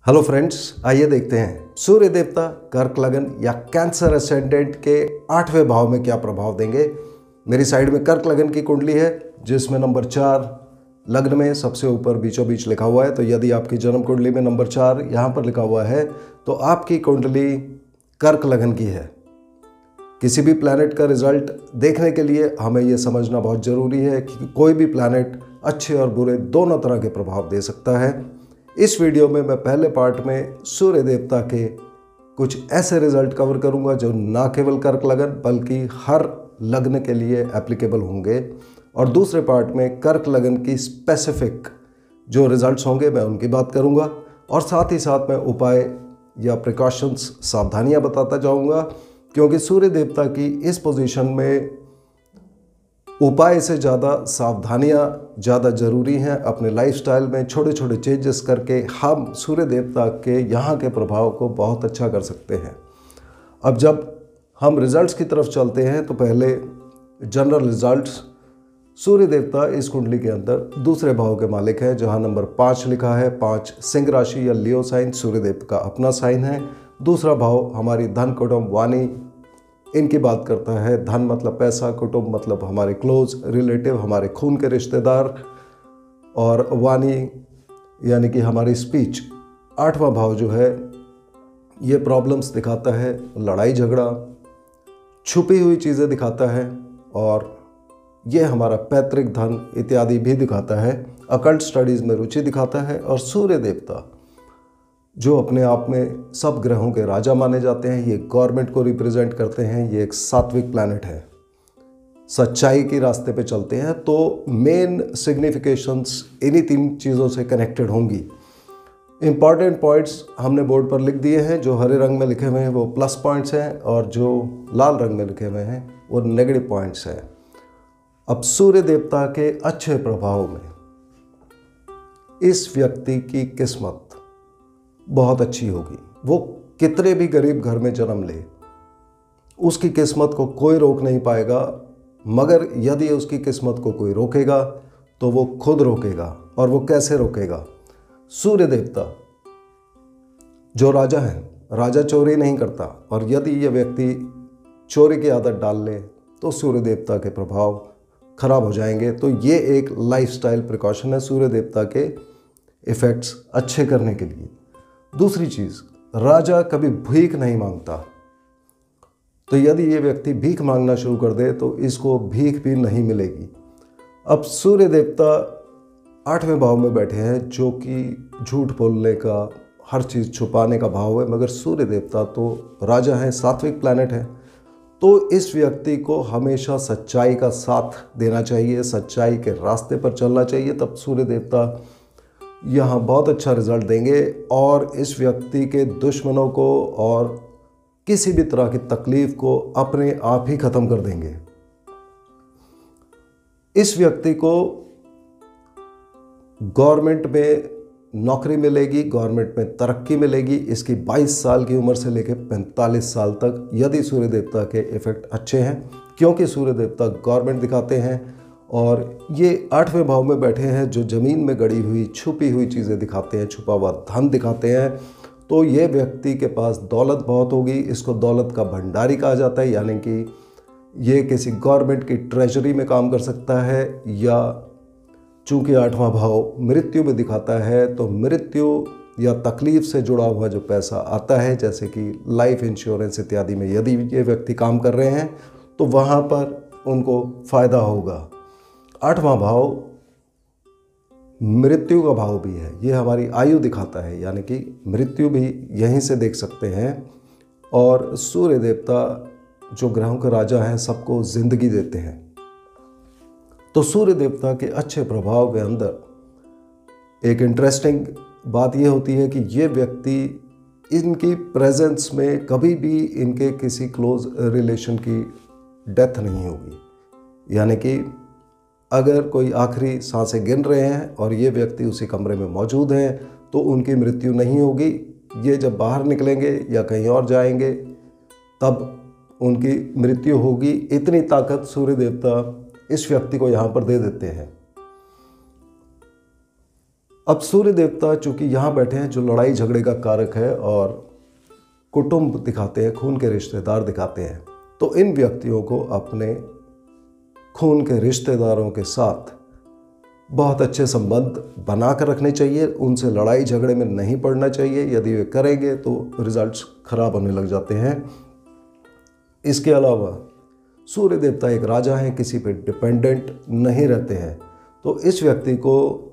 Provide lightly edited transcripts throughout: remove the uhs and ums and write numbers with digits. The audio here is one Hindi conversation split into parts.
हेलो फ्रेंड्स, आइए देखते हैं सूर्य देवता कर्क लगन या कैंसर असेंडेंट के 8वें भाव में क्या प्रभाव देंगे। मेरी साइड में कर्क लगन की कुंडली है जिसमें नंबर 4 लग्न में सबसे ऊपर बीचों बीच लिखा हुआ है। तो यदि आपकी जन्म कुंडली में नंबर 4 यहाँ पर लिखा हुआ है तो आपकी कुंडली कर्क लगन की है। किसी भी प्लैनेट का रिजल्ट देखने के लिए हमें यह समझना बहुत ज़रूरी है कि कोई भी प्लैनेट अच्छे और बुरे दोनों तरह के प्रभाव दे सकता है। इस वीडियो में मैं पहले पार्ट में सूर्य देवता के कुछ ऐसे रिजल्ट कवर करूंगा जो ना केवल कर्क लगन बल्कि हर लग्न के लिए एप्लीकेबल होंगे, और दूसरे पार्ट में कर्क लगन की स्पेसिफिक जो रिजल्ट्स होंगे मैं उनकी बात करूंगा, और साथ ही साथ मैं उपाय या प्रिकॉशंस सावधानियां बताता जाऊंगा, क्योंकि सूर्य देवता की इस पोजीशन में उपाय से ज़्यादा सावधानियां ज़्यादा ज़रूरी हैं। अपने लाइफस्टाइल में छोटे छोटे चेंजेस करके हम सूर्य देवता के यहाँ के प्रभाव को बहुत अच्छा कर सकते हैं। अब जब हम रिजल्ट्स की तरफ चलते हैं तो पहले जनरल रिजल्ट्स। सूर्य देवता इस कुंडली के अंदर दूसरे भाव के मालिक हैं, जहाँ नंबर 5 लिखा है। 5 सिंह राशि या लियो साइन सूर्य देव का अपना साइन है। दूसरा भाव हमारी धन कुटुंब वाणी इनकी बात करता है। धन मतलब पैसा, कुटुंब मतलब हमारे क्लोज रिलेटिव, हमारे खून के रिश्तेदार, और वाणी यानी कि हमारी स्पीच। 8वां भाव जो है ये प्रॉब्लम्स दिखाता है, लड़ाई झगड़ा, छुपी हुई चीज़ें दिखाता है, और ये हमारा पैतृक धन इत्यादि भी दिखाता है। अकल्ट स्टडीज़ में रुचि दिखाता है। और सूर्य देवता जो अपने आप में सब ग्रहों के राजा माने जाते हैं, ये गवर्नमेंट को रिप्रेजेंट करते हैं। ये एक सात्विक प्लैनेट है, सच्चाई के रास्ते पे चलते हैं। तो मेन सिग्निफिकेशंस इन्हीं 3 चीज़ों से कनेक्टेड होंगी। इम्पॉर्टेंट पॉइंट्स हमने बोर्ड पर लिख दिए हैं। जो हरे रंग में लिखे हुए हैं वो प्लस पॉइंट्स हैं, और जो लाल रंग में लिखे हुए हैं वो नेगेटिव पॉइंट्स हैं। अब सूर्य देवता के अच्छे प्रभाव में इस व्यक्ति की किस्मत बहुत अच्छी होगी। वो कितने भी गरीब घर में जन्म ले, उसकी किस्मत को कोई रोक नहीं पाएगा। मगर यदि उसकी किस्मत को कोई रोकेगा तो वो खुद रोकेगा। और वो कैसे रोकेगा? सूर्य देवता जो राजा है, राजा चोरी नहीं करता, और यदि ये व्यक्ति चोरी की आदत डाल ले तो सूर्य देवता के प्रभाव खराब हो जाएंगे। तो ये एक लाइफस्टाइल प्रिकॉशन है सूर्य देवता के इफ़ेक्ट्स अच्छे करने के लिए। दूसरी चीज़, राजा कभी भीख नहीं मांगता। तो यदि ये व्यक्ति भीख मांगना शुरू कर दे तो इसको भीख भी नहीं मिलेगी। अब सूर्य देवता 8वें भाव में बैठे हैं, जो कि झूठ बोलने का, हर चीज़ छुपाने का भाव है। मगर सूर्य देवता तो राजा है, सात्विक प्लैनेट है। तो इस व्यक्ति को हमेशा सच्चाई का साथ देना चाहिए, सच्चाई के रास्ते पर चलना चाहिए। तब सूर्य देवता यहाँ बहुत अच्छा रिजल्ट देंगे, और इस व्यक्ति के दुश्मनों को और किसी भी तरह की तकलीफ को अपने आप ही ख़त्म कर देंगे। इस व्यक्ति को गवर्नमेंट में नौकरी मिलेगी, गवर्नमेंट में तरक्की मिलेगी। इसकी 22 साल की उम्र से लेकर 45 साल तक, यदि सूर्य देवता के इफ़ेक्ट अच्छे हैं, क्योंकि सूर्य देवता गवर्नमेंट दिखाते हैं। और ये 8वें भाव में बैठे हैं जो ज़मीन में गड़ी हुई छुपी हुई चीज़ें दिखाते हैं, छुपा हुआ धन दिखाते हैं। तो ये व्यक्ति के पास दौलत बहुत होगी। इसको दौलत का भंडारी कहा जाता है, यानी कि ये किसी गवर्नमेंट की ट्रेजरी में काम कर सकता है। या चूँकि 8वां भाव मृत्यु में दिखाता है, तो मृत्यु या तकलीफ़ से जुड़ा हुआ जो पैसा आता है, जैसे कि लाइफ इंश्योरेंस इत्यादि में यदि ये व्यक्ति काम कर रहे हैं तो वहाँ पर उनको फ़ायदा होगा। 8वां भाव मृत्यु का भाव भी है। ये हमारी आयु दिखाता है, यानी कि मृत्यु भी यहीं से देख सकते हैं। और सूर्य देवता जो ग्रहों के राजा हैं, सबको जिंदगी देते हैं। तो सूर्य देवता के अच्छे प्रभाव के अंदर एक इंटरेस्टिंग बात ये होती है कि ये व्यक्ति, इनकी प्रेजेंस में कभी भी इनके किसी क्लोज रिलेशन की डेथ नहीं होगी। यानी कि अगर कोई आखिरी सांसें गिन रहे हैं और ये व्यक्ति उसी कमरे में मौजूद हैं तो उनकी मृत्यु नहीं होगी। ये जब बाहर निकलेंगे या कहीं और जाएंगे तब उनकी मृत्यु होगी। इतनी ताकत सूर्य देवता इस व्यक्ति को यहाँ पर दे देते हैं। अब सूर्य देवता चूंकि यहाँ बैठे हैं, जो लड़ाई झगड़े का कारक है और कुटुंब दिखाते हैं, खून के रिश्तेदार दिखाते हैं, तो इन व्यक्तियों को अपने खून के रिश्तेदारों के साथ बहुत अच्छे संबंध बना कर रखने चाहिए। उनसे लड़ाई झगड़े में नहीं पड़ना चाहिए। यदि वे करेंगे तो रिजल्ट्स खराब होने लग जाते हैं। इसके अलावा सूर्य देवता एक राजा हैं, किसी पे डिपेंडेंट नहीं रहते हैं, तो इस व्यक्ति को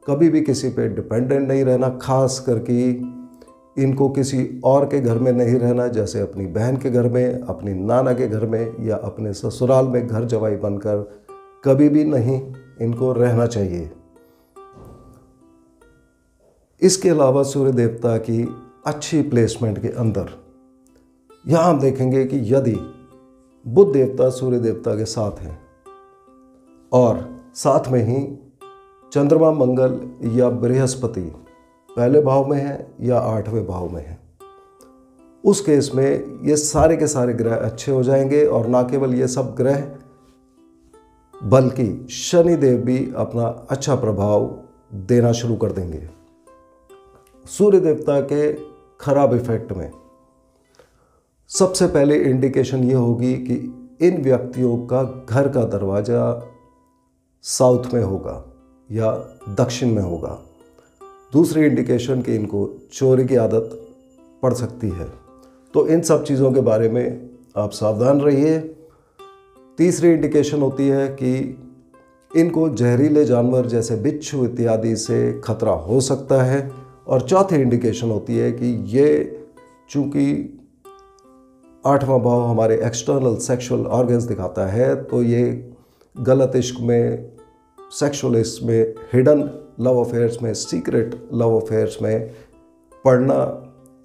कभी भी किसी पे डिपेंडेंट नहीं रहना, खास करके इनको किसी और के घर में नहीं रहना, जैसे अपनी बहन के घर में, अपनी नाना के घर में या अपने ससुराल में घर जवाई बनकर कभी भी नहीं इनको रहना चाहिए। इसके अलावा सूर्य देवता की अच्छी प्लेसमेंट के अंदर यहाँ हम देखेंगे कि यदि बुध देवता सूर्य देवता के साथ हैं और साथ में ही चंद्रमा, मंगल या बृहस्पति पहले भाव में है या 8वें भाव में है, उस केस में ये सारे के सारे ग्रह अच्छे हो जाएंगे। और ना केवल ये सब ग्रह बल्कि शनि देव भी अपना अच्छा प्रभाव देना शुरू कर देंगे। सूर्य देवता के खराब इफेक्ट में सबसे पहले इंडिकेशन ये होगी कि इन व्यक्तियों का घर का दरवाज़ा साउथ में होगा या दक्षिण में होगा। दूसरी इंडिकेशन कि इनको चोरी की आदत पड़ सकती है, तो इन सब चीज़ों के बारे में आप सावधान रहिए। तीसरी इंडिकेशन होती है कि इनको जहरीले जानवर जैसे बिच्छू इत्यादि से खतरा हो सकता है। और चौथी इंडिकेशन होती है कि ये चूँकि 8वां भाव हमारे एक्सटर्नल सेक्सुअल ऑर्गन्स दिखाता है, तो ये गलत इश्क में, सेक्सुअलिस्ट में, हिडन लव अफेयर्स में, सीक्रेट लव अफेयर्स में पड़ना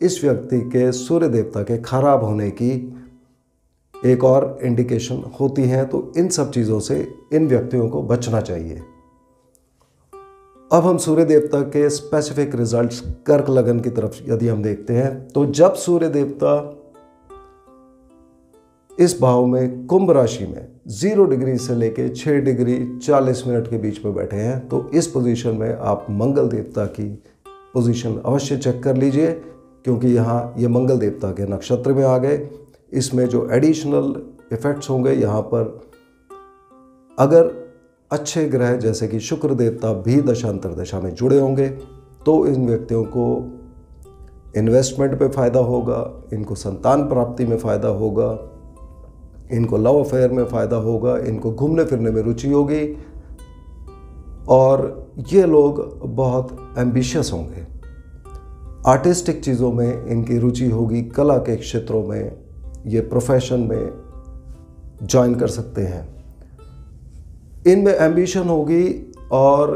इस व्यक्ति के सूर्य देवता के खराब होने की एक और इंडिकेशन होती हैं। तो इन सब चीज़ों से इन व्यक्तियों को बचना चाहिए। अब हम सूर्य देवता के स्पेसिफिक रिजल्ट्स कर्क लगन की तरफ यदि हम देखते हैं, तो जब सूर्य देवता इस भाव में कुंभ राशि में 0 डिग्री से लेके 6 डिग्री 40 मिनट के बीच में बैठे हैं, तो इस पोजीशन में आप मंगल देवता की पोजीशन अवश्य चेक कर लीजिए, क्योंकि यहाँ ये मंगल देवता के नक्षत्र में आ गए। इसमें जो एडिशनल इफेक्ट्स होंगे, यहाँ पर अगर अच्छे ग्रह जैसे कि शुक्र देवता भी दशांतर दशा में जुड़े होंगे, तो इन व्यक्तियों को इन्वेस्टमेंट पे फ़ायदा होगा, इनको संतान प्राप्ति में फ़ायदा होगा, इनको लव अफेयर में फ़ायदा होगा, इनको घूमने फिरने में रुचि होगी और ये लोग बहुत एम्बिशियस होंगे। आर्टिस्टिक चीज़ों में इनकी रुचि होगी, कला के क्षेत्रों में, ये प्रोफेशन में ज्वाइन कर सकते हैं। इनमें एम्बिशन होगी और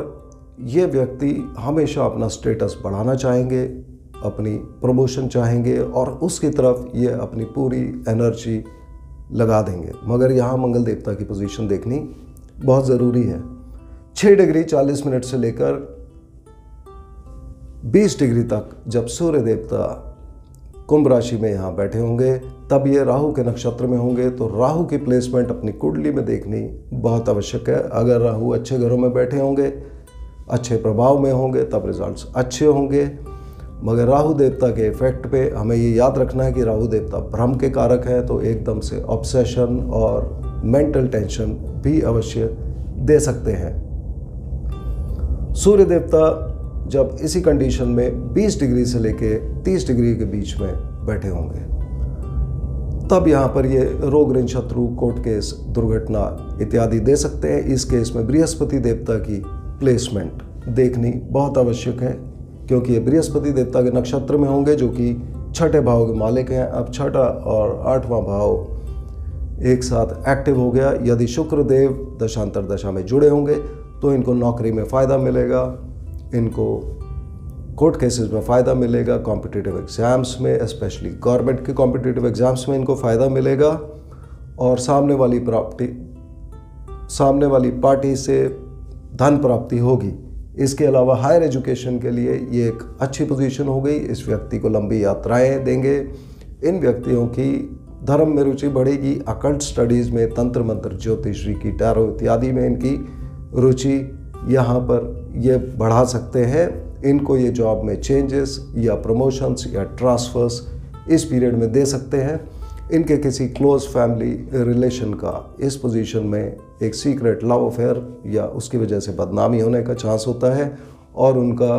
ये व्यक्ति हमेशा अपना स्टेटस बढ़ाना चाहेंगे, अपनी प्रमोशन चाहेंगे और उसकी तरफ ये अपनी पूरी एनर्जी लगा देंगे। मगर यहाँ मंगल देवता की पोजीशन देखनी बहुत ज़रूरी है। 6 डिग्री 40 मिनट से लेकर 20 डिग्री तक जब सूर्य देवता कुंभ राशि में यहाँ बैठे होंगे, तब ये राहु के नक्षत्र में होंगे। तो राहु की प्लेसमेंट अपनी कुंडली में देखनी बहुत आवश्यक है। अगर राहु अच्छे घरों में बैठे होंगे, अच्छे प्रभाव में होंगे, तब रिजल्ट्स अच्छे होंगे। मगर राहु देवता के इफेक्ट पे हमें ये याद रखना है कि राहु देवता भ्रम के कारक है, तो एकदम से ऑब्सेशन और मेंटल टेंशन भी अवश्य दे सकते हैं। सूर्य देवता जब इसी कंडीशन में 20 डिग्री से लेके 30 डिग्री के बीच में बैठे होंगे, तब यहाँ पर ये रोग, ऋण, शत्रु, कोर्ट केस, दुर्घटना इत्यादि दे सकते हैं। इस केस में बृहस्पति देवता की प्लेसमेंट देखनी बहुत आवश्यक है, क्योंकि ये बृहस्पति देवता के नक्षत्र में होंगे, जो कि 6ठे भाव के मालिक हैं। अब 6ठा और 8वां भाव एक साथ एक्टिव हो गया। यदि शुक्र देव दशांतर दशा में जुड़े होंगे, तो इनको नौकरी में फ़ायदा मिलेगा, इनको कोर्ट केसेस में फ़ायदा मिलेगा, कॉम्पिटिटिव एग्ज़ाम्स में, स्पेशली गवर्नमेंट के कॉम्पिटिटिव एग्ज़ाम्स में इनको फ़ायदा मिलेगा और सामने वाली पार्टी से धन प्राप्ति होगी। इसके अलावा हायर एजुकेशन के लिए ये एक अच्छी पोजीशन हो गई। इस व्यक्ति को लंबी यात्राएं देंगे। इन व्यक्तियों की धर्म में रुचि बढ़ेगी, अकल्ट स्टडीज़ में, तंत्र मंत्र, ज्योतिषी की, टैरो इत्यादि में इनकी रुचि यहाँ पर ये बढ़ा सकते हैं। इनको ये जॉब में चेंजेस या प्रमोशंस या ट्रांसफ़र्स इस पीरियड में दे सकते हैं। इनके किसी क्लोज फैमिली रिलेशन का इस पोजीशन में एक सीक्रेट लव अफेयर या उसकी वजह से बदनामी होने का चांस होता है और उनका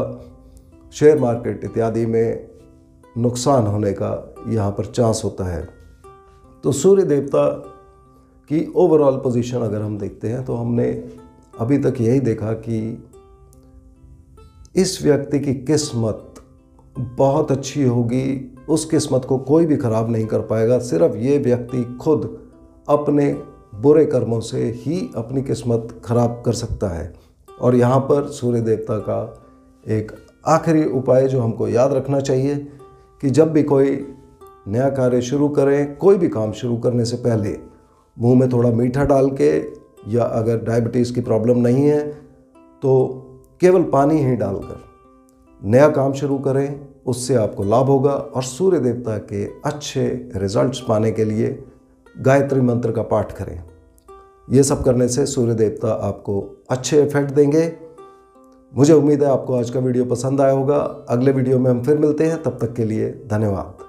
शेयर मार्केट इत्यादि में नुकसान होने का यहाँ पर चांस होता है। तो सूर्य देवता की ओवरऑल पोजीशन अगर हम देखते हैं तो हमने अभी तक यही देखा कि इस व्यक्ति की किस्मत बहुत अच्छी होगी, उस किस्मत को कोई भी ख़राब नहीं कर पाएगा। सिर्फ ये व्यक्ति खुद अपने बुरे कर्मों से ही अपनी किस्मत खराब कर सकता है। और यहाँ पर सूर्य देवता का एक आखिरी उपाय जो हमको याद रखना चाहिए कि जब भी कोई नया कार्य शुरू करें, कोई भी काम शुरू करने से पहले मुंह में थोड़ा मीठा डाल के, या अगर डायबिटीज़ की प्रॉब्लम नहीं है तो केवल पानी ही डालकर नया काम शुरू करें, उससे आपको लाभ होगा। और सूर्य देवता के अच्छे रिजल्ट्स पाने के लिए गायत्री मंत्र का पाठ करें। ये सब करने से सूर्य देवता आपको अच्छे इफेक्ट देंगे। मुझे उम्मीद है आपको आज का वीडियो पसंद आया होगा। अगले वीडियो में हम फिर मिलते हैं, तब तक के लिए धन्यवाद।